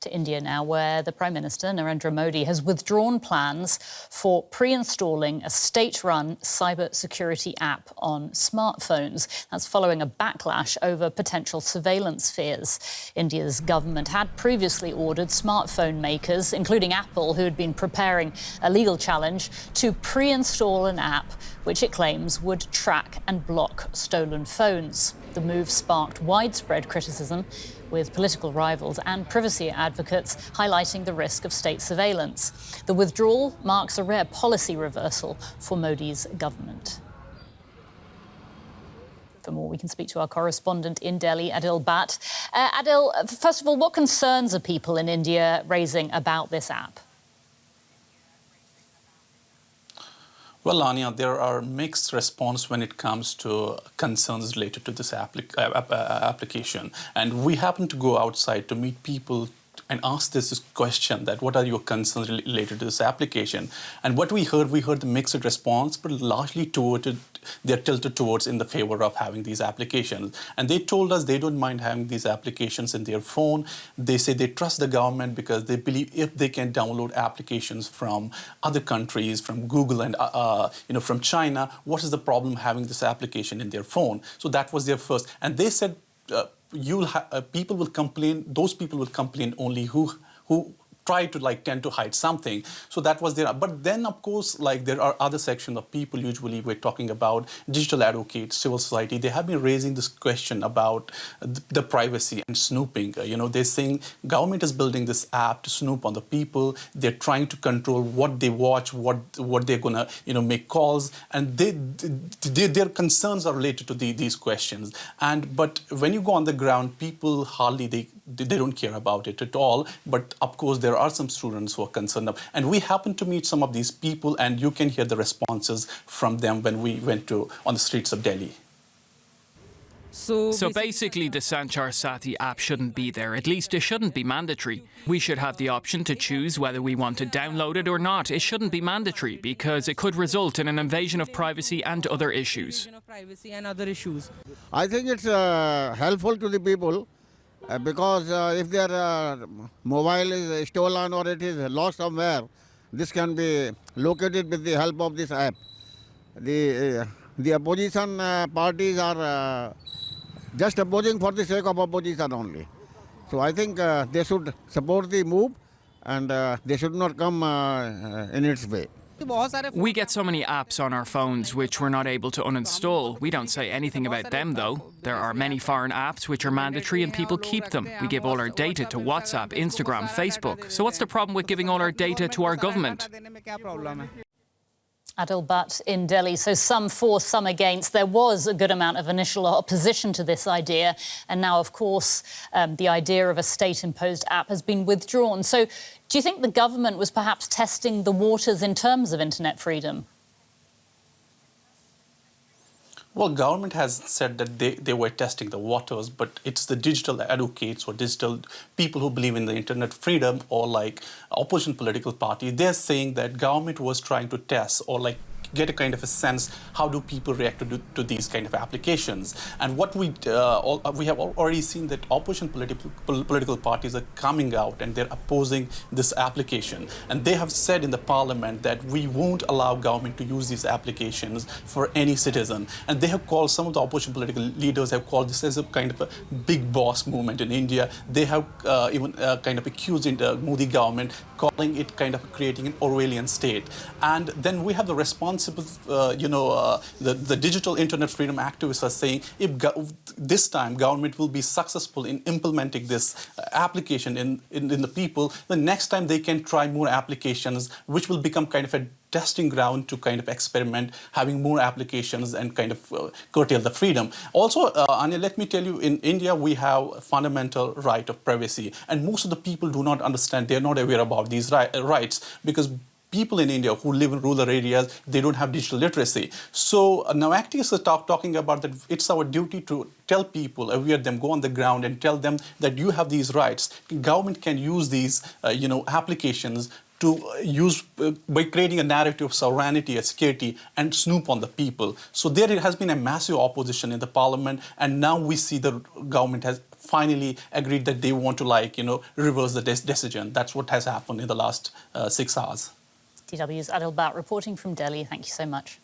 To India now, where the Prime Minister Narendra Modi has withdrawn plans for pre-installing a state-run cybersecurity app on smartphones. That's following a backlash over potential surveillance fears. India's government had previously ordered smartphone makers, including Apple, who had been preparing a legal challenge, to pre-install an app which it claims would track and block stolen phones. The move sparked widespread criticism, with political rivals and privacy advocates highlighting the risk of state surveillance. The withdrawal marks a rare policy reversal for Modi's government. For more, we can speak to our correspondent in Delhi, Adil Bhat. Adil, first of all, what concerns are people in India raising about this app? Well, Anya, there are mixed response when it comes to concerns related to this application. And we happen to go outside to meet people and ask this question that what are your concerns related to this application? And what we heard the mixed response, but largely they're tilted towards in the favor of having these applications. And they told us they don't mind having these applications in their phone. They say they trust the government because they believe if they can download applications from other countries, from Google and from China, what is the problem having this application in their phone? So that was their first. And they said people will complain. Those people will complain only who try to tend to hide something. So that was there. But then, of course, there are other sections of people. Usually, we're talking about digital advocates, civil society. They have been raising this question about the privacy and snooping. They're saying government is building this app to snoop on the people. They're trying to control what they watch, what they're gonna make calls, and their concerns are related to these questions. But when you go on the ground, people hardly they don't care about it at all. But of course, there are some students who are concerned. And we happened to meet some of these people, and you can hear the responses from them when we went on the streets of Delhi. So basically, the Sanchar Sathi app shouldn't be there. At least it shouldn't be mandatory. We should have the option to choose whether we want to download it or not. It shouldn't be mandatory because it could result in an invasion of privacy and other issues. I think it's helpful to the people. Because if their mobile is stolen or it is lost somewhere, this can be located with the help of this app. The opposition parties are just opposing for the sake of opposition only. So I think they should support the move and they should not come in its way. We get so many apps on our phones which we're not able to uninstall. We don't say anything about them, though. There are many foreign apps which are mandatory and people keep them. We give all our data to WhatsApp, Instagram, Facebook. So what's the problem with giving all our data to our government? Adil Bhat in Delhi. So some for, some against. There was a good amount of initial opposition to this idea. And now, of course, the idea of a state-imposed app has been withdrawn. So do you think the government was perhaps testing the waters in terms of internet freedom? Well, government has said that they were testing the waters, but it's the digital advocates or digital people who believe in the internet freedom or opposition political party. They're saying that government was trying to test or get a kind of a sense how do people react to these kind of applications. And what we have already seen that opposition political parties are coming out and they're opposing this application. And they have said in the parliament that we won't allow government to use these applications for any citizen. And they have called, some of the opposition political leaders have called this as a kind of a big boss movement in India. They have even kind of accused the Modi government, calling it kind of creating an Orwellian state. And then we have the response. The digital internet freedom activists are saying if this time government will be successful in implementing this application in the people, the next time they can try more applications, which will become kind of a testing ground to kind of experiment, having more applications and kind of curtail the freedom. Also, Anya, let me tell you, in India, we have a fundamental right of privacy. And most of the people do not understand, they're not aware about these rights because people in India who live in rural areas, they don't have digital literacy. So now activists are talking about that it's our duty to tell people, aware them, go on the ground and tell them that you have these rights. Government can use these, applications to use by creating a narrative of sovereignty and security and snoop on the people. So there has been a massive opposition in the parliament, and now we see the government has finally agreed that they want to reverse the decision. That's what has happened in the last 6 hours. DW's Adil Bhat reporting from Delhi. Thank you so much.